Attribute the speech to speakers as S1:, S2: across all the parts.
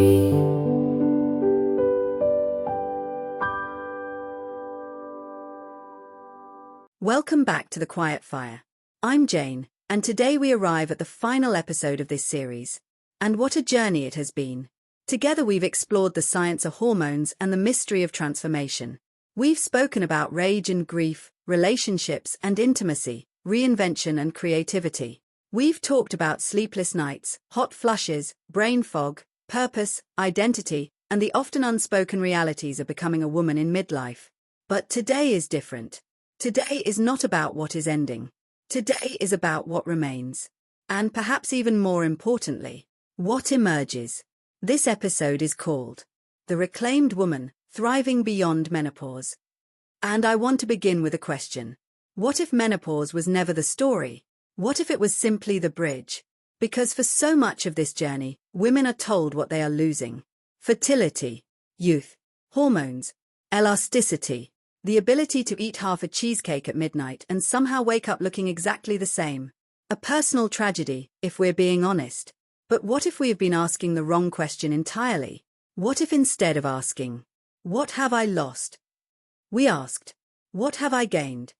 S1: free.
S2: Welcome back to The Quiet Fire. I'm Jayne, and today we arrive at the final episode of this series. And what a journey it has been. Together we've explored the science of hormones and the mystery of transformation. We've spoken about rage and grief, relationships and intimacy, reinvention and creativity. We've talked about sleepless nights, hot flushes, brain fog, purpose, identity, and the often unspoken realities of becoming a woman in midlife. But today is different. Today is not about what is ending. Today is about what remains. And perhaps even more importantly, what emerges. This episode is called The Reclaimed Woman, Thriving Beyond Menopause. And I want to begin with a question. What if menopause was never the story? What if it was simply the bridge? Because for so much of this journey, women are told what they are losing. Fertility, youth, hormones, elasticity, the ability to eat half a cheesecake at midnight and somehow wake up looking exactly the same. A personal tragedy, if we're being honest. But what if we have been asking the wrong question entirely? What if instead of asking, what have I lost? We asked, what have I gained?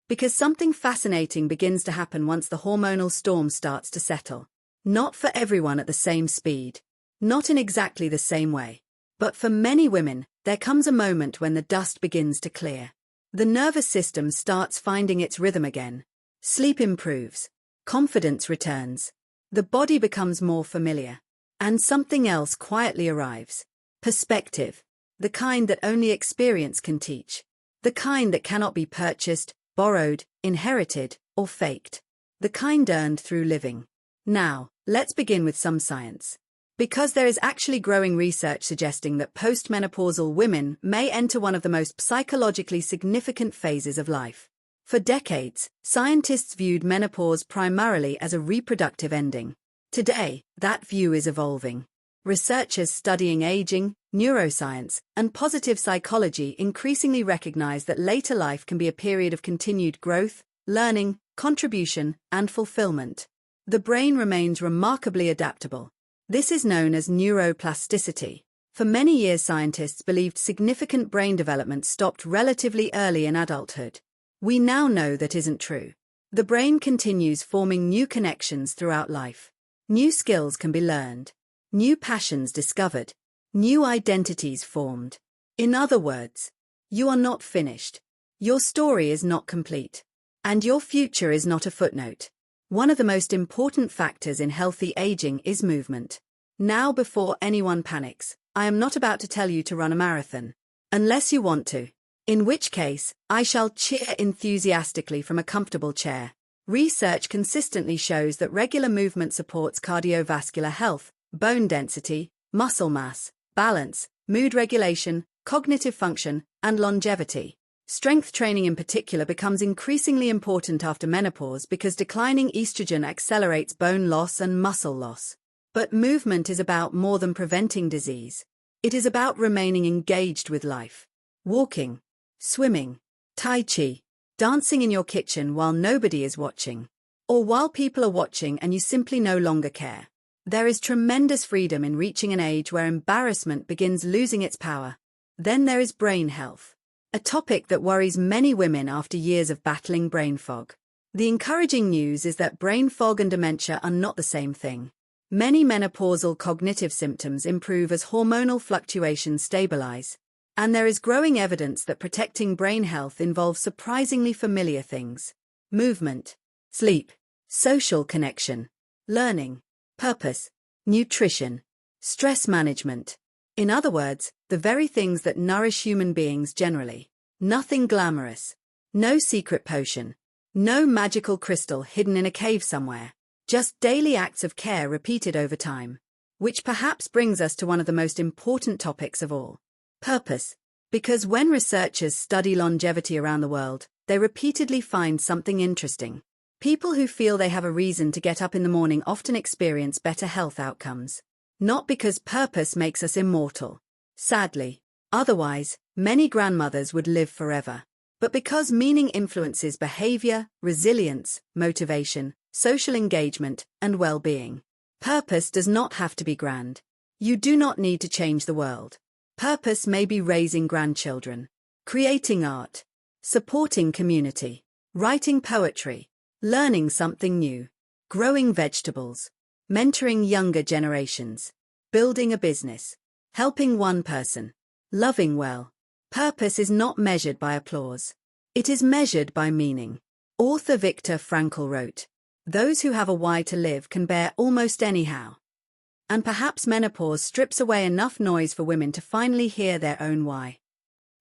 S2: Because something fascinating begins to happen once the hormonal storm starts to settle. Not for everyone at the same speed. Not in exactly the same way. But for many women, there comes a moment when the dust begins to clear. The nervous system starts finding its rhythm again. Sleep improves. Confidence returns. The body becomes more familiar. And something else quietly arrives. Perspective. The kind that only experience can teach. The kind that cannot be purchased, borrowed, inherited, or faked. The kind earned through living. Now, let's begin with some science. Because there is actually growing research suggesting that postmenopausal women may enter one of the most psychologically significant phases of life. For decades, scientists viewed menopause primarily as a reproductive ending. Today, that view is evolving. Researchers studying aging, neuroscience, and positive psychology increasingly recognize that later life can be a period of continued growth, learning, contribution, and fulfillment. The brain remains remarkably adaptable. This is known as neuroplasticity. For many years, scientists believed significant brain development stopped relatively early in adulthood. We now know that isn't true. The brain continues forming new connections throughout life. New skills can be learned. New passions discovered. New identities formed. In other words, you are not finished. Your story is not complete. And your future is not a footnote. One of the most important factors in healthy aging is movement. Now, before anyone panics, I am not about to tell you to run a marathon. Unless you want to. In which case, I shall cheer enthusiastically from a comfortable chair. Research consistently shows that regular movement supports cardiovascular health, bone density, muscle mass, balance, mood regulation, cognitive function, and longevity. Strength training in particular becomes increasingly important after menopause because declining estrogen accelerates bone loss and muscle loss. But movement is about more than preventing disease. It is about remaining engaged with life. Walking, swimming, tai chi, dancing in your kitchen while nobody is watching. Or while people are watching and you simply no longer care. There is tremendous freedom in reaching an age where embarrassment begins losing its power. Then there is brain health. A topic that worries many women after years of battling brain fog. The encouraging news is that brain fog and dementia are not the same thing. Many menopausal cognitive symptoms improve as hormonal fluctuations stabilize. And there is growing evidence that protecting brain health involves surprisingly familiar things. Movement, sleep, social connection, learning, purpose, nutrition, stress management. In other words, the very things that nourish human beings generally. Nothing glamorous. No secret potion. No magical crystal hidden in a cave somewhere. Just daily acts of care repeated over time. Which perhaps brings us to one of the most important topics of all. Purpose. Because when researchers study longevity around the world, they repeatedly find something interesting. People who feel they have a reason to get up in the morning often experience better health outcomes. Not because purpose makes us immortal. Sadly. Otherwise, many grandmothers would live forever. But because meaning influences behavior, resilience, motivation, social engagement, and well-being. Purpose does not have to be grand. You do not need to change the world. Purpose may be raising grandchildren, creating art, supporting community, writing poetry, learning something new, growing vegetables, mentoring younger generations, building a business, helping one person, loving well. Purpose is not measured by applause. It is measured by meaning. Author Viktor Frankl wrote, "Those who have a why to live can bear almost anyhow." And perhaps menopause strips away enough noise for women to finally hear their own why.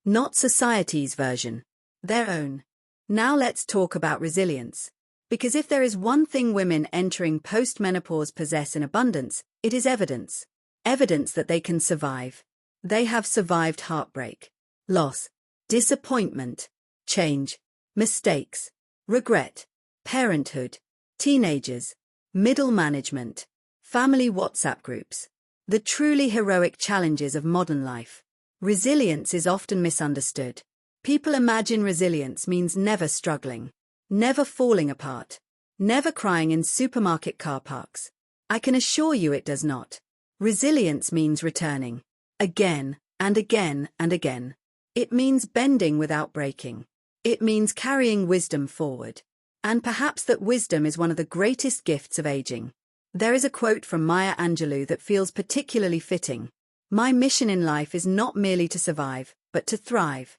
S2: Not society's version, their own. Now let's talk about resilience. Because if there is one thing women entering post-menopause possess in abundance, it is evidence. Evidence that they can survive. They have survived heartbreak, loss, disappointment, change, mistakes, regret, parenthood, teenagers, middle management, family WhatsApp groups. The truly heroic challenges of modern life. Resilience is often misunderstood. People imagine resilience means never struggling, never falling apart, never crying in supermarket car parks. I can assure you it does not. Resilience means returning. Again, and again, and again. It means bending without breaking. It means carrying wisdom forward. And perhaps that wisdom is one of the greatest gifts of aging. There is a quote from Maya Angelou that feels particularly fitting. "My mission in life is not merely to survive, but to thrive."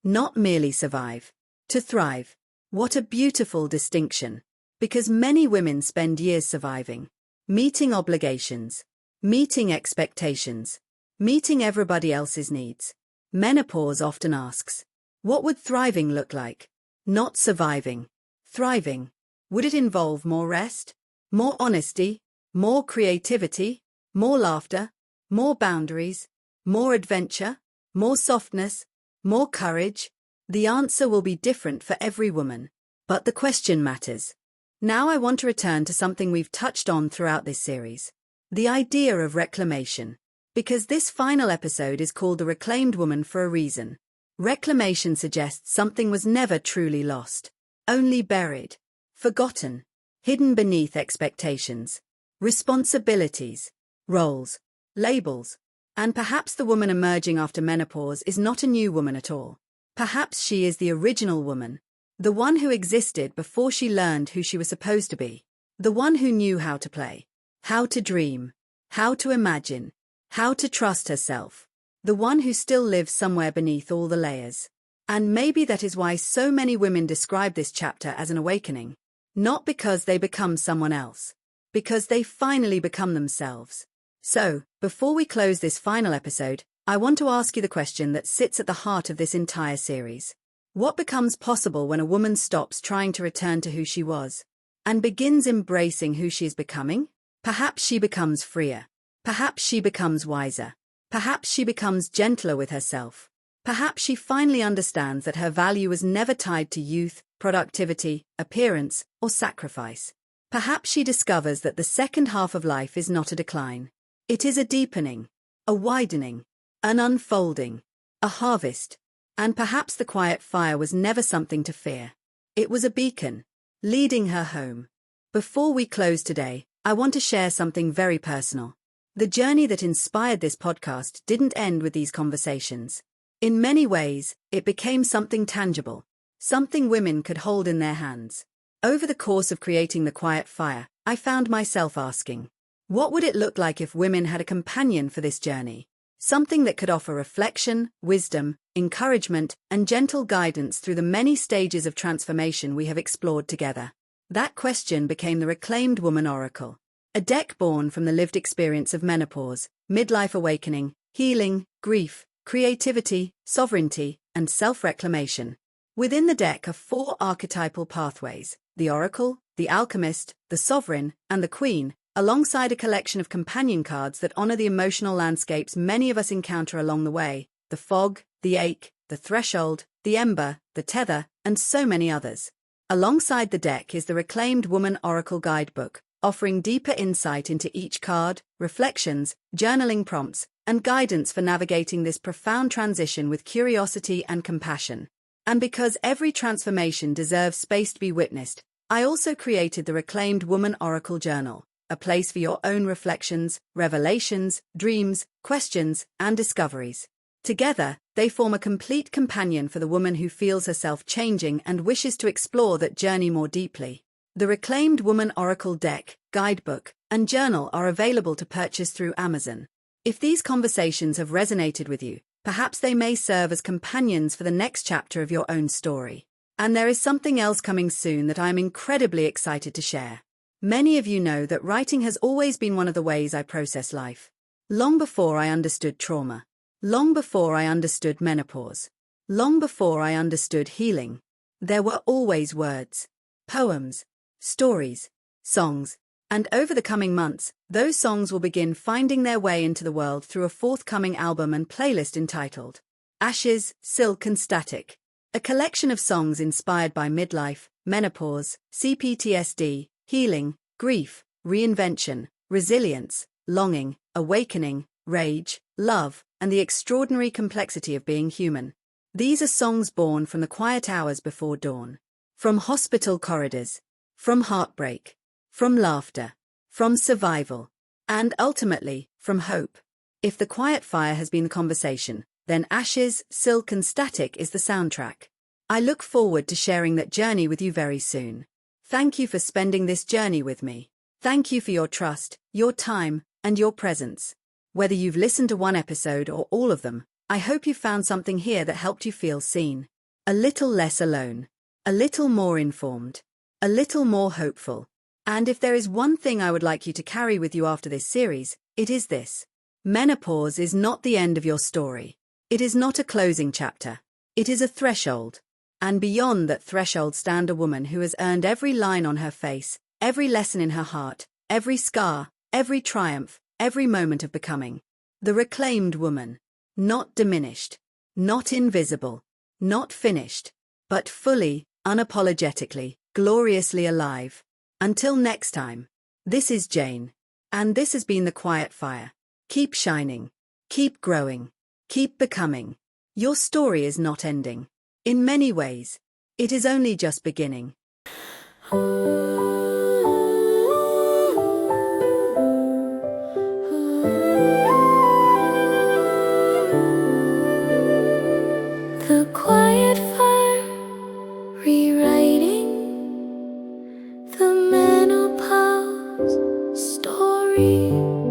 S2: Not merely survive, to thrive. What a beautiful distinction. Because many women spend years surviving, meeting obligations, meeting expectations, meeting everybody else's needs. Menopause often asks, what would thriving look like? Not surviving, thriving. Would it involve more rest, more honesty, more creativity, more laughter, more boundaries, more adventure, more softness, more courage? The answer will be different for every woman, but the question matters. Now I want to return to something we've touched on throughout this series. The idea of reclamation. Because this final episode is called The Reclaimed Woman for a reason. Reclamation suggests something was never truly lost, only buried, forgotten, hidden beneath expectations, responsibilities, roles, labels. And perhaps the woman emerging after menopause is not a new woman at all. Perhaps she is the original woman, the one who existed before she learned who she was supposed to be, the one who knew how to play, how to dream, how to imagine, how to trust herself, the one who still lives somewhere beneath all the layers. And maybe that is why so many women describe this chapter as an awakening. Not because they become someone else, because they finally become themselves. So, before we close this final episode, I want to ask you the question that sits at the heart of this entire series. What becomes possible when a woman stops trying to return to who she was and begins embracing who she is becoming? Perhaps she becomes freer. Perhaps she becomes wiser. Perhaps she becomes gentler with herself. Perhaps she finally understands that her value was never tied to youth, productivity, appearance, or sacrifice. Perhaps she discovers that the second half of life is not a decline. It is a deepening, a widening, an unfolding, a harvest. And perhaps the quiet fire was never something to fear. It was a beacon, leading her home. Before we close today, I want to share something very personal. The journey that inspired this podcast didn't end with these conversations. In many ways, it became something tangible, something women could hold in their hands. Over the course of creating The Quiet Fire, I found myself asking, what would it look like if women had a companion for this journey? Something that could offer reflection, wisdom, encouragement, and gentle guidance through the many stages of transformation we have explored together. That question became the Reclaimed Woman Oracle, a deck born from the lived experience of menopause, midlife awakening, healing, grief, creativity, sovereignty, and self-reclamation. Within the deck are 4 archetypal pathways: the Oracle, the Alchemist, the Sovereign, and the Queen, alongside a collection of companion cards that honor the emotional landscapes many of us encounter along the way: the fog, the ache, the threshold, the ember, the tether, and so many others. Alongside the deck is the Reclaimed Woman Oracle Guidebook, offering deeper insight into each card, reflections, journaling prompts, and guidance for navigating this profound transition with curiosity and compassion. And because every transformation deserves space to be witnessed, I also created the Reclaimed Woman Oracle Journal, a place for your own reflections, revelations, dreams, questions, and discoveries. Together, they form a complete companion for the woman who feels herself changing and wishes to explore that journey more deeply. The reclaimed Woman Oracle deck, guidebook, and journal are available to purchase through Amazon. If these conversations have resonated with you, perhaps they may serve as companions for the next chapter of your own story. And there is something else coming soon that I am incredibly excited to share. Many of you know that writing has always been one of the ways I process life. Long before I understood trauma. Long before I understood menopause. Long before I understood healing. There were always words, poems, stories, songs, and over the coming months, those songs will begin finding their way into the world through a forthcoming album and playlist entitled Ashes, Silk and Static, a collection of songs inspired by midlife, menopause, CPTSD, healing, grief, reinvention, resilience, longing, awakening, rage, love, and the extraordinary complexity of being human. These are songs born from the quiet hours before dawn, from hospital corridors, from heartbreak, from laughter, from survival, and ultimately, from hope. If the quiet fire has been the conversation, then Ashes, Silk and Static is the soundtrack. I look forward to sharing that journey with you very soon. Thank you for spending this journey with me. Thank you for your trust, your time, and your presence. Whether you've listened to one episode or all of them, I hope you found something here that helped you feel seen. A little less alone. A little more informed. A little more hopeful. And if there is one thing I would like you to carry with you after this series, it is this. Menopause is not the end of your story. It is not a closing chapter. It is a threshold. And beyond that threshold stand a woman who has earned every line on her face, every lesson in her heart, every scar, every triumph, every moment of becoming. The reclaimed woman. Not diminished. Not invisible. Not finished. But fully, unapologetically, gloriously alive. Until next time. This is Jayne. And this has been The Quiet Fire. Keep shining. Keep growing. Keep becoming. Your story is not ending. In many ways, it is only just beginning.
S1: The quiet fire, rewriting the menopause story.